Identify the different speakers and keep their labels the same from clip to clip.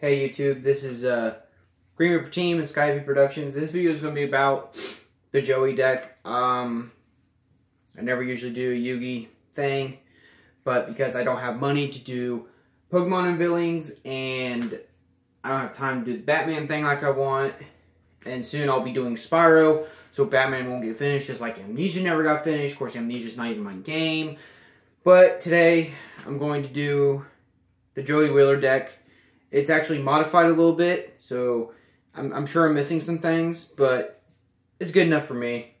Speaker 1: Hey YouTube, this is Green Reaper Team and Skyview Productions. This video is going to be about the Joey deck. I never usually do a Yugi thing, but because I don't have money to do Pokemon unveilings and I don't have time to do the Batman thing like I want, and soon I'll be doing Spyro, so Batman won't get finished just like Amnesia never got finished. Of course, Amnesia's not even my game. But today, I'm going to do the Joey Wheeler deck. It's actually modified a little bit, so I'm sure I'm missing some things, but it's good enough for me.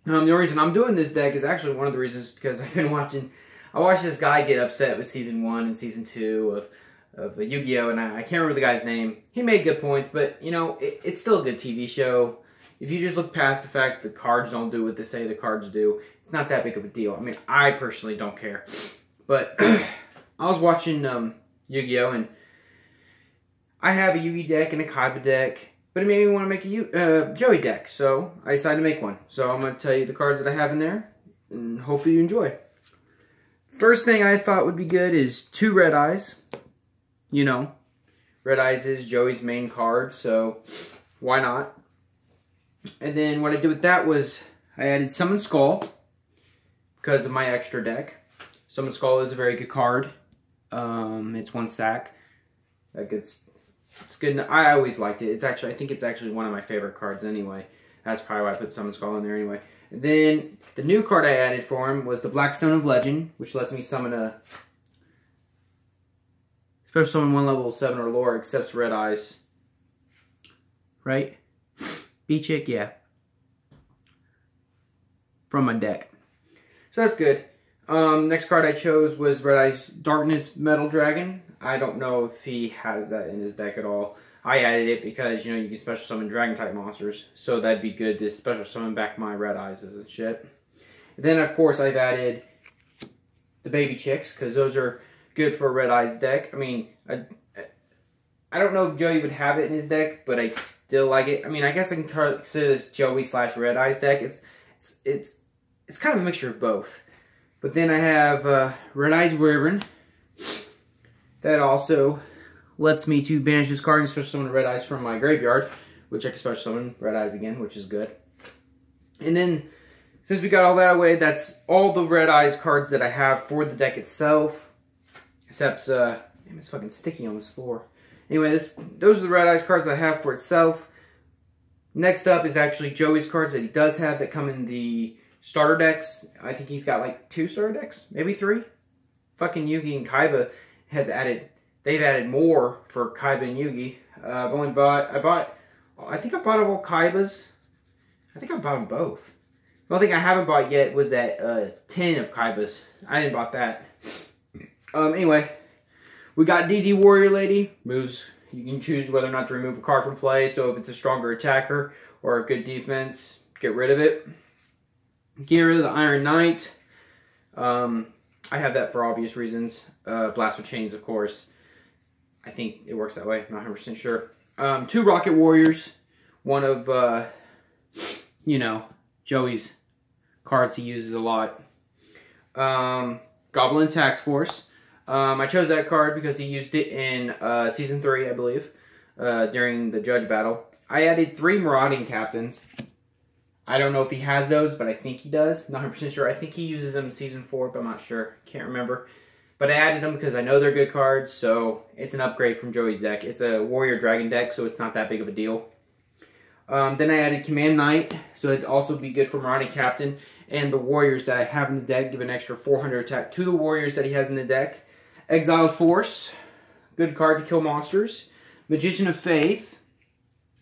Speaker 1: The only reason I'm doing this deck is actually one of the reasons because I've been watching. I watched this guy get upset with Season 1 and Season 2 of Yu-Gi-Oh! And I can't remember the guy's name. He made good points, but, you know, it's still a good TV show. If you just look past the fact that the cards don't do what they say the cards do, it's not that big of a deal. I mean, I personally don't care. But I was watching Yu-Gi-Oh! And I have a Yugi deck and a Kaiba deck, but it made me want to make a Joey deck, so I decided to make one. So I'm going to tell you the cards that I have in there, and hopefully you enjoy. First thing I thought would be good is 2 Red Eyes. You know, Red Eyes is Joey's main card, so why not? And then what I did with that was I added Summon Skull because of my extra deck. Summon Skull is a very good card. It's 1 sack. It's good. I always liked it. I think it's actually one of my favorite cards anyway. That's probably why I put Summon Skull in there anyway. And then the new card I added for him was the Blackstone of Legend, which lets me summon a special summon 1 level 7 or lower, accepts Red Eyes. Right? B-Chick, yeah. From my deck. So that's good. Next card I chose was Red Eyes Darkness Metal Dragon. I don't know if he has that in his deck at all. I added it because, you know, you can special summon Dragon type monsters. So that'd be good to special summon back my Red Eyes and shit. And then, of course, I've added the Baby Chicks because those are good for a Red Eyes deck. I mean, I don't know if Joey would have it in his deck, but I still like it. I mean, I guess I can consider this Joey / Red Eyes deck. It's kind of a mixture of both. But then I have Red Eyes Wyvern. That also lets me to banish this card and special summon Red Eyes from my graveyard, which I can special summon Red Eyes again, which is good. And then, since we got all that away, that's all the Red Eyes cards that I have for the deck itself. Except, damn, it's fucking sticky on this floor. Anyway, those are the Red Eyes cards that I have for itself. Next up is actually Joey's cards that he does have that come in the starter decks. I think he's got like 2 starter decks, maybe 3. Fucking Yugi and Kaiba they've added more for Kaiba and Yugi. I think I bought all Kaibas. I think I bought them both. The only thing I haven't bought yet was that 10 of Kaibas. I didn't bought that. Anyway, we got DD Warrior Lady. Moves, you can choose whether or not to remove a card from play. So if it's a stronger attacker or a good defense, get rid of it. Get rid of the Iron Knight. I have that for obvious reasons. Blast with Chains, of course. I think it works that way. I'm not 100% sure. 2 Rocket Warriors. One of, you know, Joey's cards he uses a lot. Goblin Tax Force. I chose that card because he used it in Season 3, I believe, during the Judge Battle. I added 3 Marauding Captains. I don't know if he has those, but I think he does. Not 100% sure. I think he uses them in Season 4, but I'm not sure. Can't remember. But I added them because I know they're good cards, so it's an upgrade from Joey's deck. It's a Warrior Dragon deck, so it's not that big of a deal. Then I added Command Knight, so it'd also be good for Marauding Captain. And the Warriors that I have in the deck give an extra 400 attack to the Warriors that he has in the deck. Exiled Force, good card to kill monsters. Magician of Faith,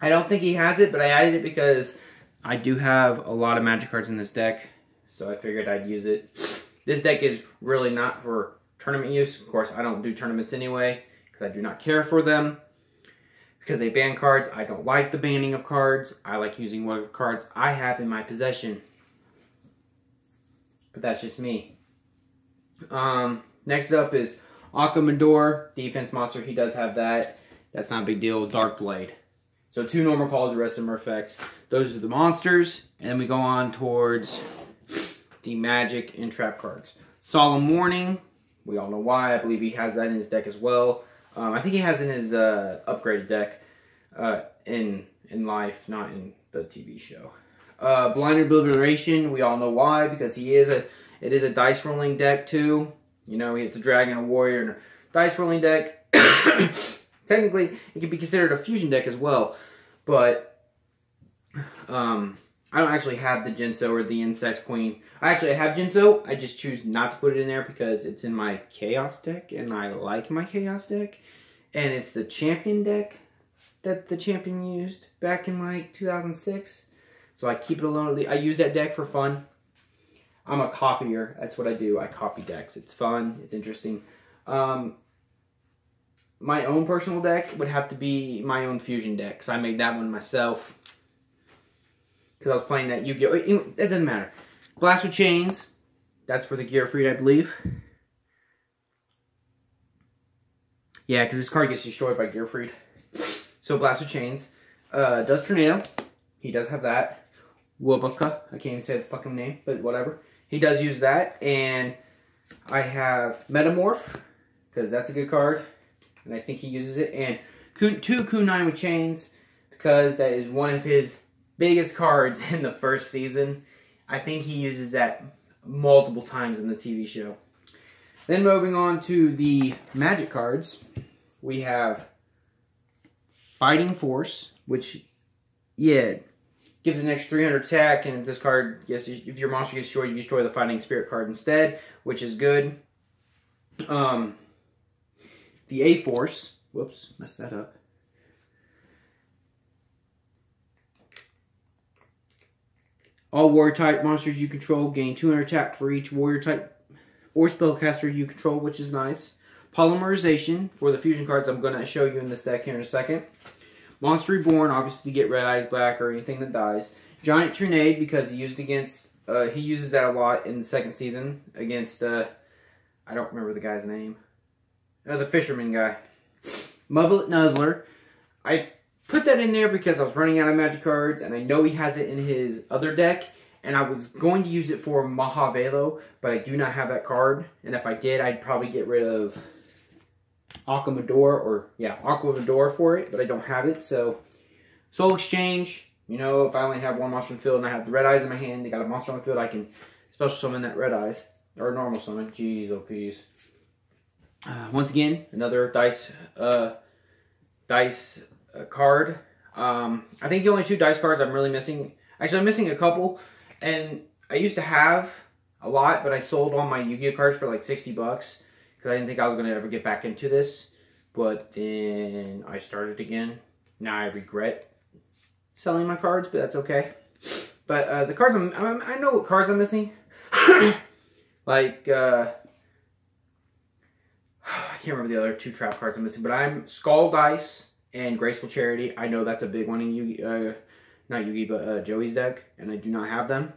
Speaker 1: I don't think he has it, but I added it because I do have a lot of magic cards in this deck, so I figured I'd use it. This deck is really not for tournament use. Of course, I don't do tournaments anyway, because I do not care for them. Because they ban cards, I don't like the banning of cards. I like using what cards I have in my possession. But that's just me. Next up is Akamador, defense monster. He does have that. That's not a big deal. Dark Blade. So 2 normal calls, the rest of them are effects. Those are the monsters. And then we go on towards the magic and trap cards. Solemn Warning. We all know why. I believe he has that in his deck as well. I think he has in his upgraded deck in life, not in the TV show. Blind Obliteration, we all know why, because it is a dice rolling deck too. You know, it's a dragon, a warrior, and a dice rolling deck. Technically, it can be considered a fusion deck as well, but I don't actually have the Jinso or the Insect Queen. I have Jinso, I just choose not to put it in there because it's in my Chaos deck, and I like my Chaos deck. And it's the Champion deck that the Champion used back in like 2006. So I keep it alone. I use that deck for fun. I'm a copier. That's what I do. I copy decks. It's fun. It's interesting. My own personal deck would have to be my own fusion deck, because I made that one myself. Because I was playing that Yu-Gi-Oh! It doesn't matter. Blast with Chains. That's for the Gearfried, I believe. Yeah, because this card gets destroyed by Gearfried. So Blast with Chains. Does Tornado. He does have that. Wubaka. I can't even say the fucking name, but whatever. He does use that. And I have Metamorph, because that's a good card. And I think he uses it. And two Kunai with Chains, because that is one of his biggest cards in the first season. I think he uses that multiple times in the TV show. Then moving on to the Magic cards, we have Fighting Force, which, yeah, gives an extra 300 attack, and if this card, yes, if your monster gets destroyed, you destroy the Fighting Spirit card instead, which is good. The A-Force, whoops, messed that up. All warrior type monsters you control gain 200 attack for each warrior type or spellcaster you control, which is nice. Polymerization for the fusion cards I'm going to show you in this deck here in a second. Monster Reborn, obviously to get Red Eyes back or anything that dies. Giant Trinade, because he uses that a lot in the second season against, I don't remember the guy's name. The fisherman guy. Muvelet Nuzzler. I put that in there because I was running out of magic cards, and I know he has it in his other deck, and I was going to use it for Mahavelo, but I do not have that card, and if I did, I'd probably get rid of Aquamador for it, but I don't have it, so Soul Exchange, you know, if I only have one monster on the field and I have the Red Eyes in my hand, they got a monster on the field, I can special summon that Red Eyes, or normal summon, jeez, oh peas. Once again, another dice card. I think the only two dice cards I'm really missing, actually I'm missing a couple, and I used to have a lot, but I sold all my Yu-Gi-Oh cards for like 60 bucks, because I didn't think I was going to ever get back into this, but then I started again. Now I regret selling my cards, but that's okay. But the cards, I know what cards I'm missing. Like, I can't remember the other two trap cards I'm missing, but I'm Skull Dice and Graceful Charity. I know that's a big one in Yu-Gi, not Yu-Gi, but Joey's deck, and I do not have them.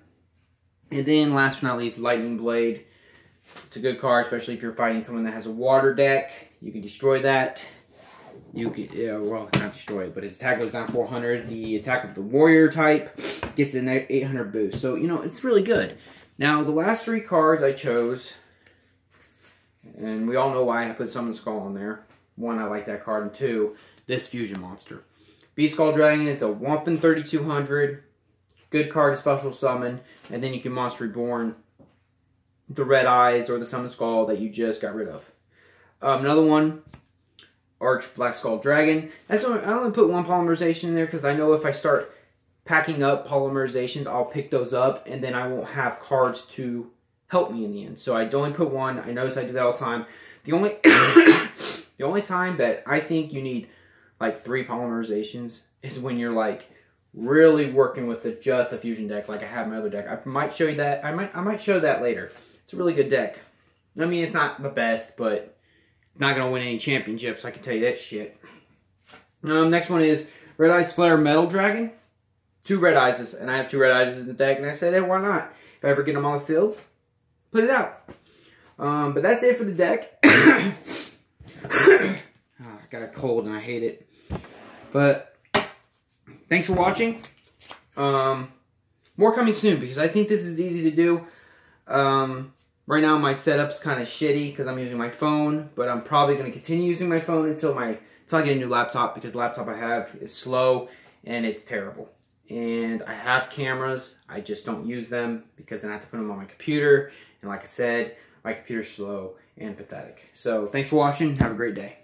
Speaker 1: And then last but not least, Lightning Blade. It's a good card, especially if you're fighting someone that has a water deck. You can destroy that. You can, well, not destroy it, but his attack goes down 400. The attack of the warrior type gets an 800 boost. So, you know, it's really good. Now, the last three cards I chose, and we all know why I put Summon Skull on there. One, I like that card, and two, this fusion monster. Beast Skull Dragon, it's a whomping 3,200. Good card to special summon, and then you can Monster Reborn the Red Eyes or the Summon Skull that you just got rid of. Another one, Arch Black Skull Dragon. That's only, I only put one polymerization in there because I know if I start packing up polymerizations, I'll pick those up, and then I won't have cards to help me in the end. So I only put one. I notice I do that all the time. The only the only time that I think you need like 3 polymerizations is when you're like really working with just a fusion deck, like I have my other deck. I might show you that. I might show that later. It's a really good deck. I mean, it's not the best, but it's not gonna win any championships. I can tell you that shit. Next one is Red Eyes Flare Metal Dragon. 2 Red Eyes, and I have 2 Red Eyes in the deck, and I said, hey, why not? If I ever get them on the field, put it out. But that's it for the deck. I got a cold and I hate it. But thanks for watching. More coming soon because I think this is easy to do. Right now my setup's kind of shitty because I'm using my phone, but I'm probably going to continue using my phone until I get a new laptop, because the laptop I have is slow and it's terrible. And I have cameras, I just don't use them because then I have to put them on my computer. And like I said, my computer's slow and pathetic. So thanks for watching. Have a great day.